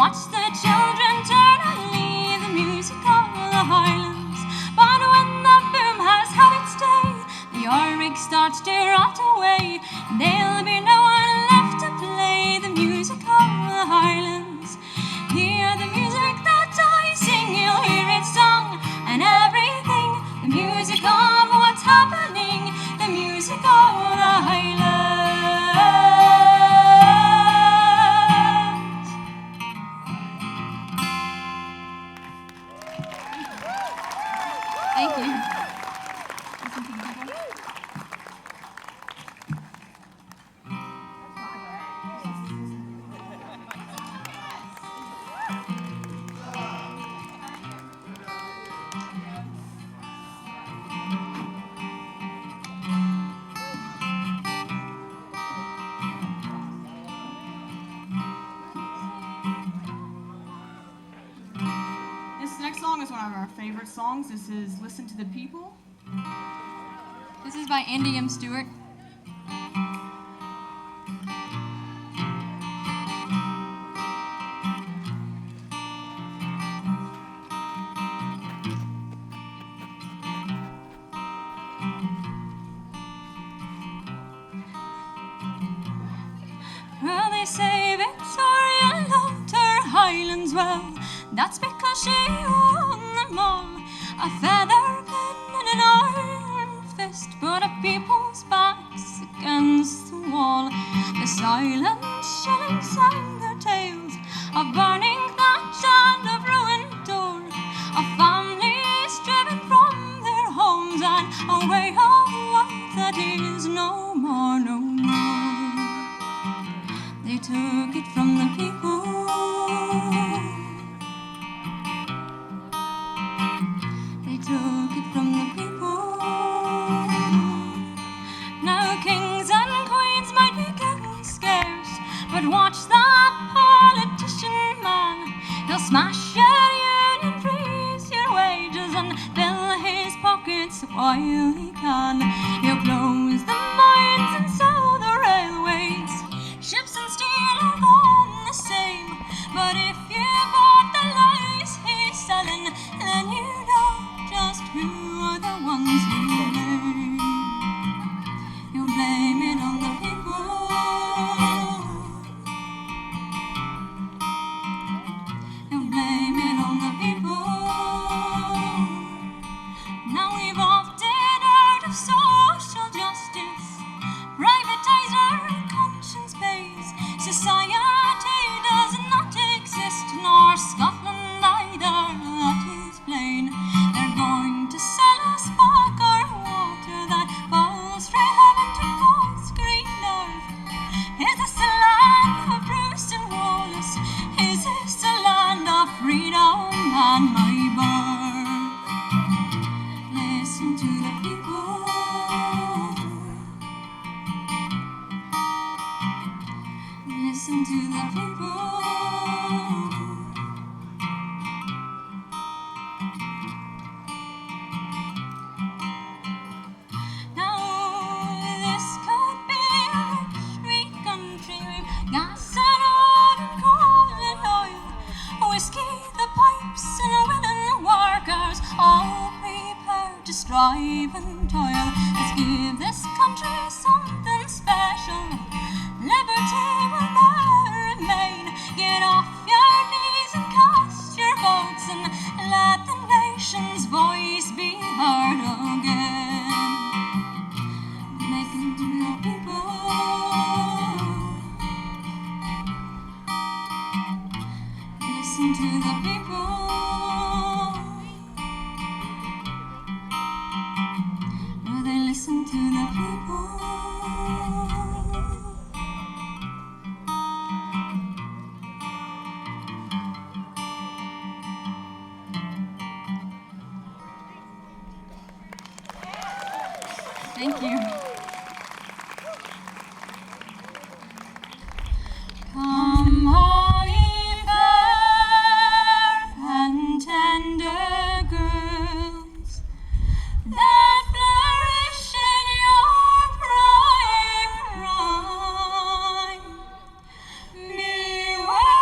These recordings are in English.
watch the children turn and leave the music of the Highlands. But when the boom has had its day, the oar-rig starts to rot away. There'll be no one left to play the music of the Highlands. Hear the music that I sing, you'll hear its song and everything. The music of what's happening, the music of the Highlands. Thank you. This next song is one of our favorite songs. This is Listen to the People. This is by Andy M. Stewart. Well, they say Victoria loved her Highlands well. That's because she won them all. A feather pen and an iron fist put a people's backs against the wall. The silent shillings sang their tales of burning thatch and of ruined door, of families driven from their homes and a way of life that is no more, no more. They took it from the people. They took it from the people. Now kings and queens might be getting scarce, but watch that politician man. He'll smash your union, freeze your wages, and fill his pockets while he can. He'll close the mines and sell the railways. Ships and steel are all the same, but if you bought the lies he's selling, then you know just who are the ones who blame. You blame it on the people. You blame it on the people. Now we've often heard of social justice, privatized our conscience pays. Society does not exist, nor Scotland either, that is plain. They're going to sell us back our water that falls from heaven to God's green earth. Is this a land of Bruce and Wallace? Is this a land of freedom and my birth? Listen to the people. Listen to the people. Now this could be a rich, sweet country. We've gas and wood and coal and oil, whiskey, the pipes, and willing workers, all prepared to strive and toil. Let's give this country something special. Liberty will never remain. Get off your knees and cast your votes, and let the nation's voice be heard again. Listen to the people. Listen to the people. Will they listen to the people? Thank you. Come all ye fair and tender girls that flourish in your prime. Beware,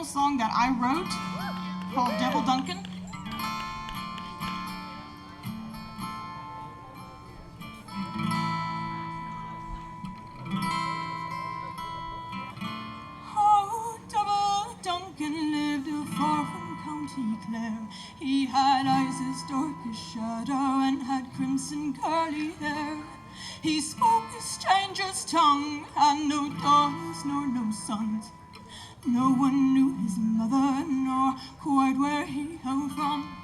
little song that I wrote called Devil Duncan. Oh, Devil Duncan lived far from County Clare. He had eyes as dark as shadow and had crimson curly hair. He spoke a stranger's tongue, had no daughters nor no sons. No one knew his mother, nor quite where he came from.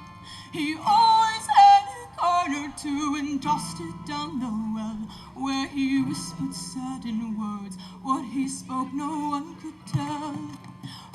He always had a card or two and tossed it down the well, where he whispered sad in words. What he spoke no one could tell.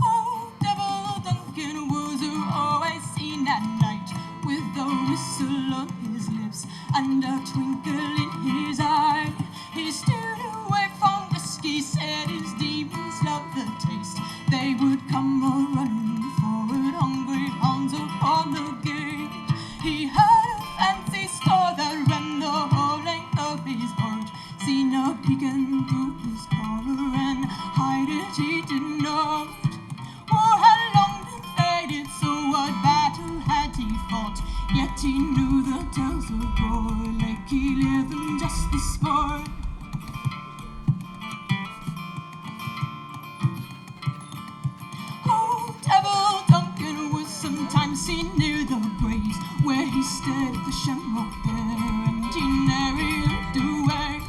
Oh, Devil Duncan was always seen at night, with a whistle on his lips and a twinkle in his eye. He steered away from whiskey, said his demons loved the taste. They would come a-running forward, hungry hounds upon the gate. He had a fancy scar that ran the whole length of his heart. Seen a peeking through his collar and hide it he did not. War had long been faded, so what battle had he fought? Yet he knew the tales of war, like he lived in just the sport. Devil Duncan was sometimes seen near the graves, where he stared at the shamrock there, and he never looked away.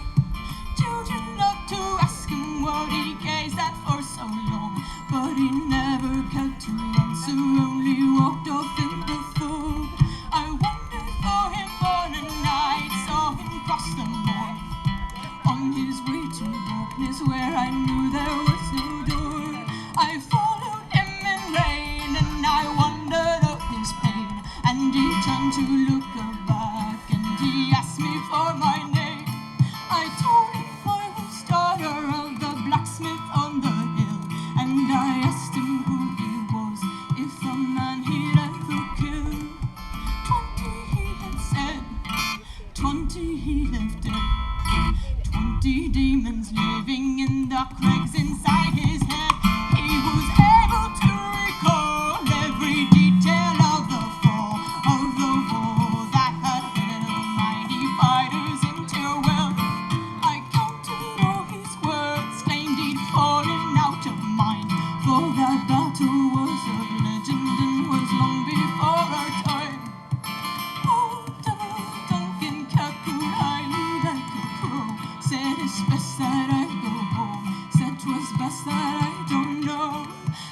Children loved to ask him what he gazed at for so long, but he never cared to answer, only walked off in the fog. I wandered for him all the night, saw him cross the moor, on his way to darkness where I knew there was no door. I followed him in rain, and I wondered of his pain, and he turned to look back, and he asked me for my name. I told him I was daughter of the blacksmith on the hill, and I asked him who he was, if a man he'd ever killed. 20 he had said, 20 he left dead, 20 demons living in the crags inside his head. He was able to recall every detail of the fall of the war that had held mighty fighters into well. I counted all his words, claimed he'd fallen out of mind, for that battle was a legend and was long before our time. Oh, Devil Duncan cackled highly like a crow, said it's best that I go home, said 'twas best that I don't know.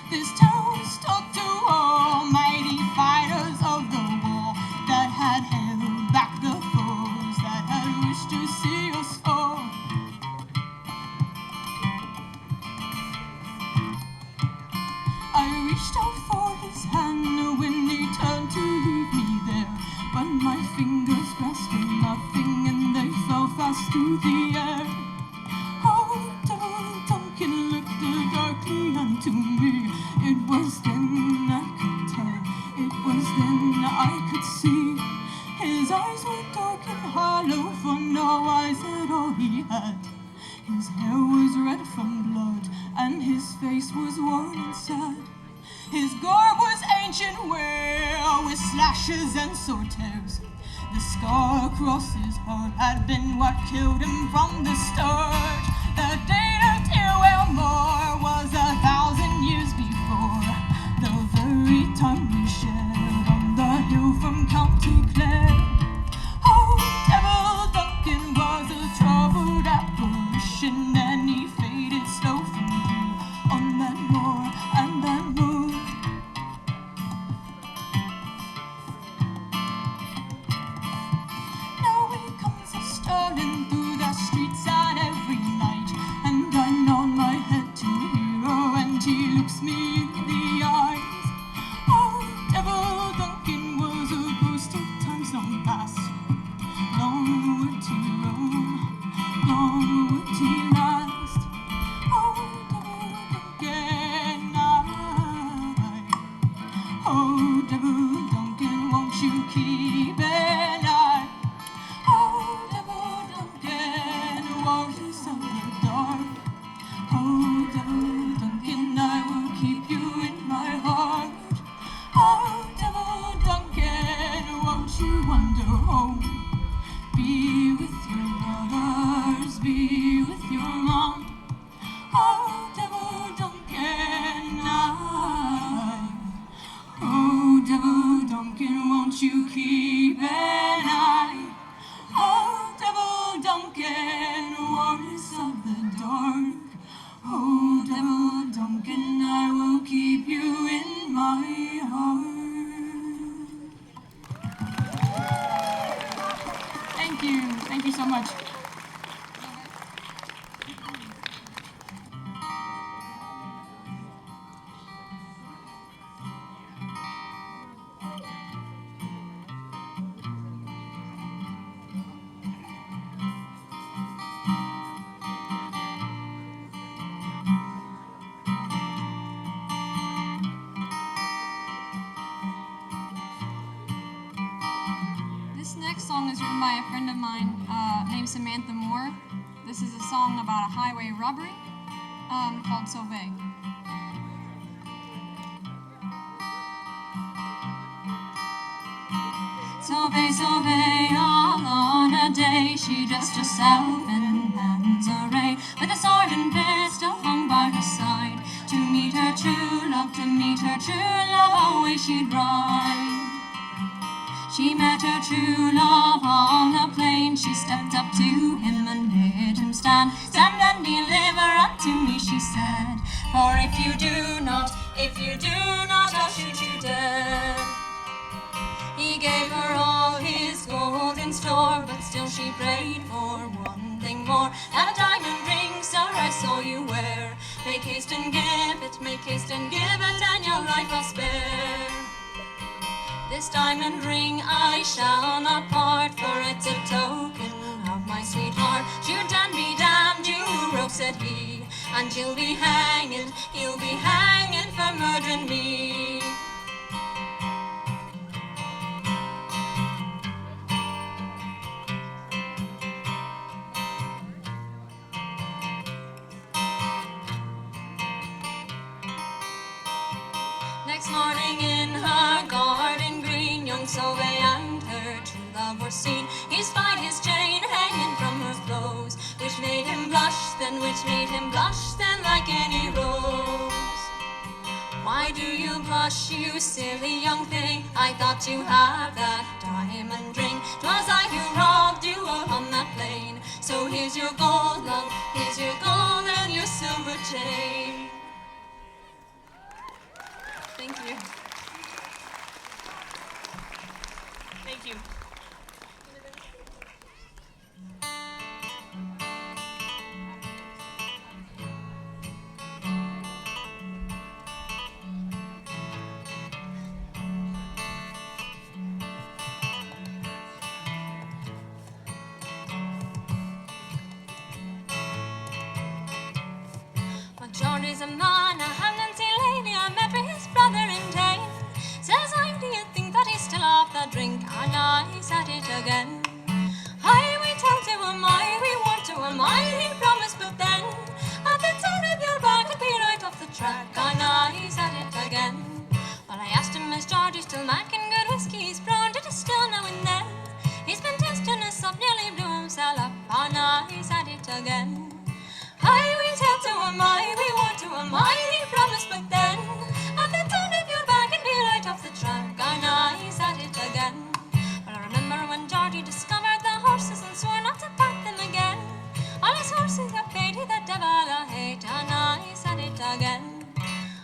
This tale was told to all mighty fighters of the war that had held back the foes that had wished to see us fall. I reached out for his hand when he turned to leave me there, but my fingers grasped for nothing and they fell fast to the air. Oh, Devil Duncan looked darkly unto me. It was then I could tell, it was then I could see. His eyes were dark and hollow, for no eyes at all he had. His hair was red from blood, and his face was worn and sad. His garb was ancient wear, with slashes and sword tears. The scar across his heart had been what killed him from the start. The date of Tirwellmore was 1,000 years before, the very time we shared on the hill from County Clare. Oh, Devil Duncan was a troubled apparition, and he faded slow from view on that moor and that moon. Now he comes a-strolling through the streets at every night, and I nod my head to Duncan, won't you keep an eye? Oh, devil Duncan, warriors of the dark. Oh, devil Duncan, I will keep you in my heart. Thank you. Thank you so much. This next song is written by a friend of mine named Samantha Moore. This is a song about a highway robbery called Solvay. Solvay, Solvay, all on a day, she dressed herself in man's array, with a sword and pistol hung by her side, to meet her true love, to meet her true love, away she'd ride. She met her true love on the plain. She stepped up to him and bid him stand. Stand and deliver unto me, she said. For if you do not, I'll shoot you dead. He gave her all his gold in store, but still she prayed for one thing more. That diamond ring, sir, I saw you wear. Make haste and give it, make haste and give it, and your life I'll spare. This diamond ring I shall not part, for it's a token of my sweetheart. Shoot and be damned, you rogue, said he, and he'll be hanging for murdering me. Next morning in her garden green, young Solvay and her true love were seen. He spied his chain hanging from her clothes, which made him blush then, like any rose. Why do you blush, you silly young thing? I thought to have that diamond ring. 'Twas I who robbed you all on that plain. So here's your gold, love, here's your gold and your silver chain. Thank you. Thank you. Geordie's a man, a Highlands lady, I met with his brother in Thyme. Says I, do you think that he's still off that drink? And I said it again. Aye, we tell to him, aye, we want to him, aye, he promised, but then at the turn of your back it'd be right off the track. And I said it again. Well, I asked him, is Geordie still making good whiskey? He's prone to distill now and then. He's been testing us up, nearly blew himself up. And I said it again. Aye, we tell to him, aye, we want to him, aye, he promised, but then at the turn of your back it'd be right off the track. And I said it again. Well, I remember when Geordie discovered the horses and swore not to pack them again. All his horses got paid, he the devil a hate. And I said it again.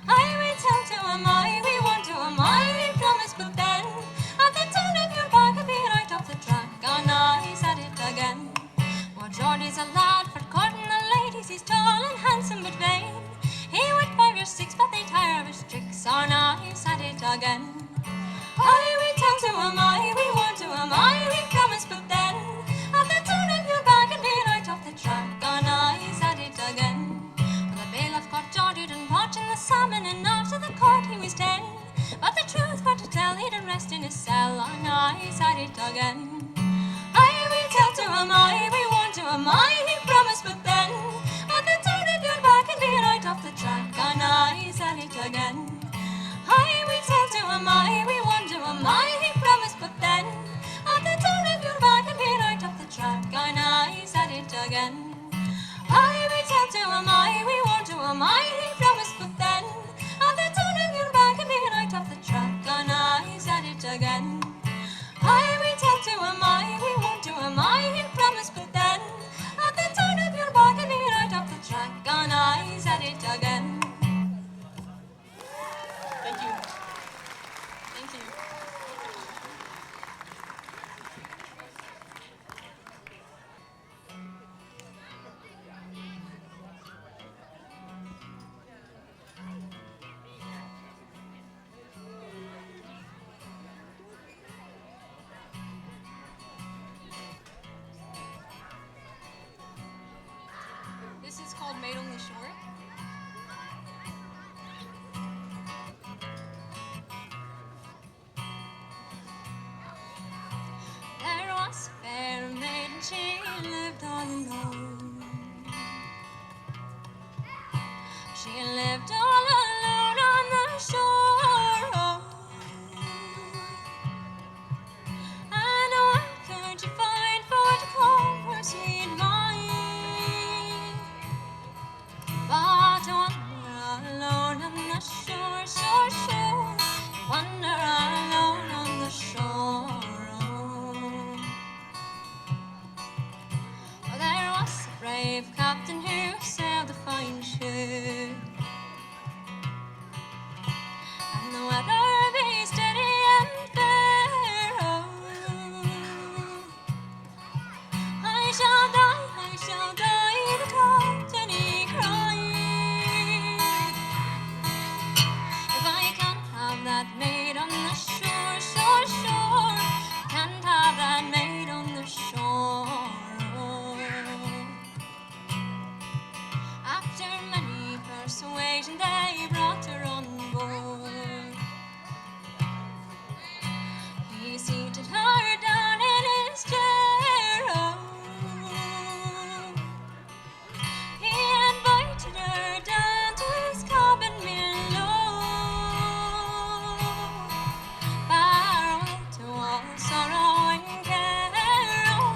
Aye, we tell to him, aye, we want to him, aye, he promised, but then at the turn of your back it'd be right off the track. And I said it again. Well, Geordie's a lad for courting the ladies, he's tall and handsome but vain. He would 5 or 6, but they tire of his tricks. And I said it again. Aye, we tell to him, aye, we want to him, aye, we promised, but then at the turn of your back it'd be right off the track. And I said it again. Well, the bailiff caught Geordie done watching the salmon, and after the court he was 10. But the truth for to tell, he'd rest in his cell. And I said it again. Aye, we tell to him, aye, we want to him, aye, he promised, but then at the turn of your back it'd be right off the track. And I said it again. Aye, we tell to him, aye, we want to him, aye, he promised, but then at the turn of your back it'd be right off the track. And I said it again. Aye, we tell to him, aye, we want to him, aye, he promised, but then at the turn of your back it'd be right off the track. And I said it again. She lived all alone on the shore. Oh, and what could you find for to calm her sweet mind? But to wander alone on the shore, shore, shore. Wander alone on the shore. Oh, there was a brave captain who sailed a fine ship, and the weather be steady and fair. Oh, I shall die, the captain he cried. If I can't have that maid on the shore, shore, shore, can't have that maid on the shore. Oh. After many persuasion, they brought her on board. He seated her down in his chair. Oh. He invited her down to his cabin below. Farewell to all sorrow and care. Oh,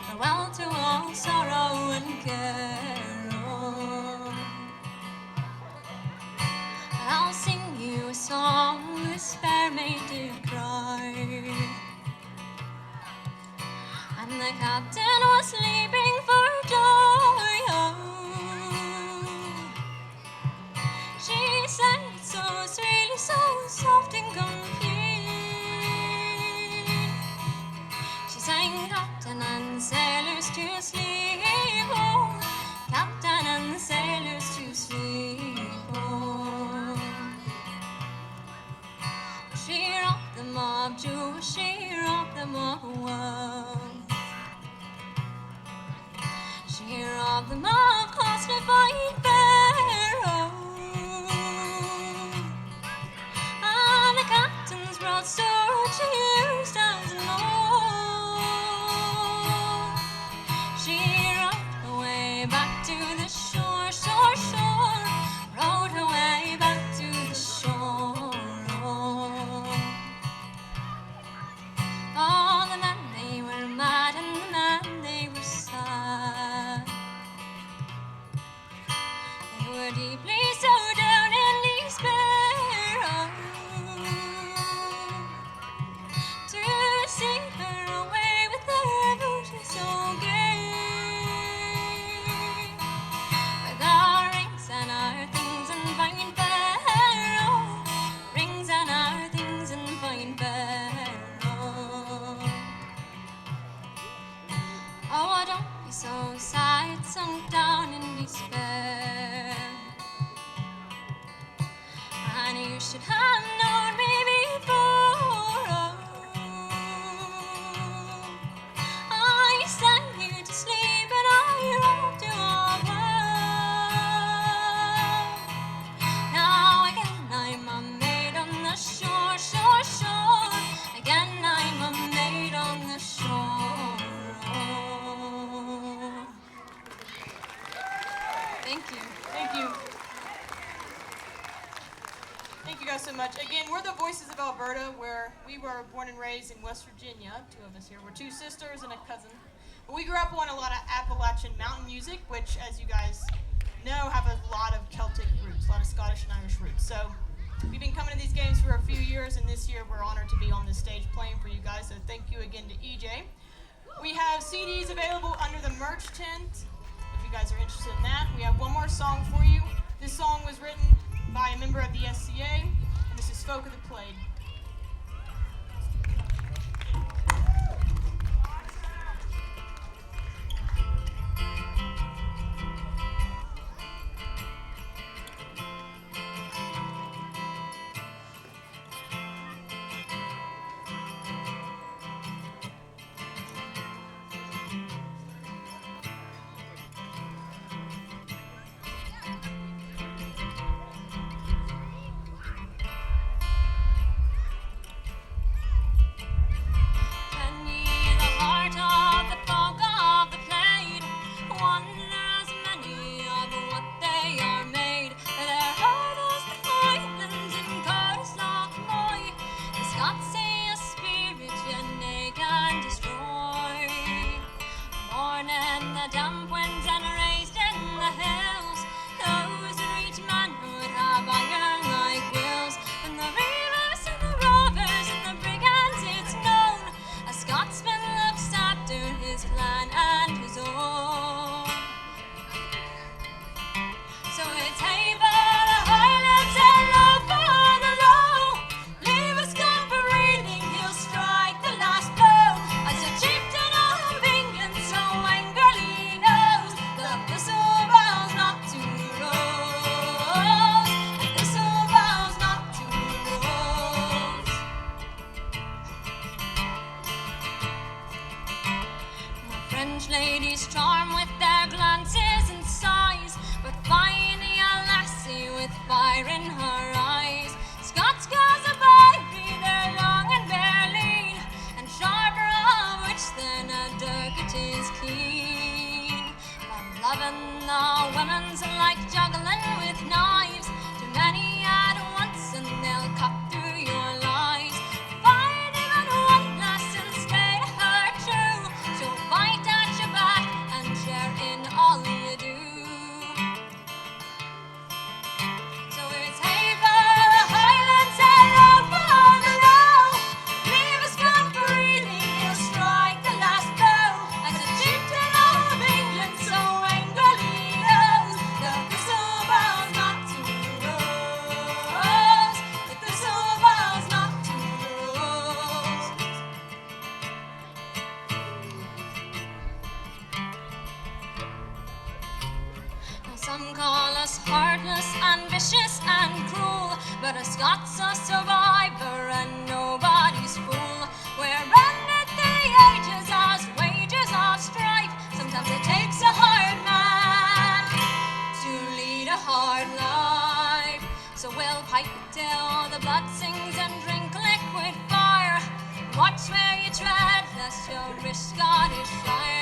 farewell to all sorrow and care. Oh. I'll sing you a song, this fair maid did cry. And the captain was sleeping for joy. Oh. She sang it so sweetly, so soft and complete. She sang captain and sailors to sleep. Oh, captain and sailors to sleep. Oh. She robbed them of jewels, she robbed them of wealth. She robbed them of costly fine fare. Oh. And the captain's brought sword, she used as more. She rowed away back to the shore, shore, shore. Rowed away back to the shore. Oh, the men they were mad and the men they were sad. They were deeply so down in despair. Oh, to see her away with their beauty so gay, with our rings and our things and fine fair. Oh, rings and our things and fine fair. Oh, don't be so sad, sunk down in despair. And you should have known me before. Oh, I sang you to sleep and I rocked you all well. Now again I'm a maid on the shore, shore, shore. Again I'm a maid on the shore. Oh. Thank you. Thank you. Thank you guys so much. Again, we're the Voices of Alberta, where we were born and raised in West Virginia. Two of us here. We're two sisters and a cousin. But we grew up on a lot of Appalachian mountain music, which, as you guys know, have a lot of Celtic roots, a lot of Scottish and Irish roots. So we've been coming to these games for a few years, and this year we're honored to be on this stage playing for you guys. So thank you again to EJ. We have CDs available under the merch tent, if you guys are interested in that. We have one more song for you. This song was written by a member of the SCA, and this is Folk of the Plaid. Ladies charm with their glances and sighs, but find a lassie with fire in her eyes. Scots girls a baby, they're long and bare lean, and sharper of which than a dirk is keen. But loving the women's like juggling with knives, too many at once and they'll cut through your lives. Find even one lass and stay to her true, so fight at your back and share in all you do. So it's hey for the Highlands and row for the row. Leave us gun breathing, he'll strike the last blow. As a chieftain of England so angrily knows, the thistle bow's not to the rose. The thistle bow's not to the rose. Now some call us heartless and vicious and cruel, but a Scots a survivor and nobody's fool. We're rendered the ages as wages of strife. Sometimes it takes a hard man to lead a hard life. So we'll pipe till the blood sings and drink liquid fire. Watch where you tread, lest you risk Scottish fire.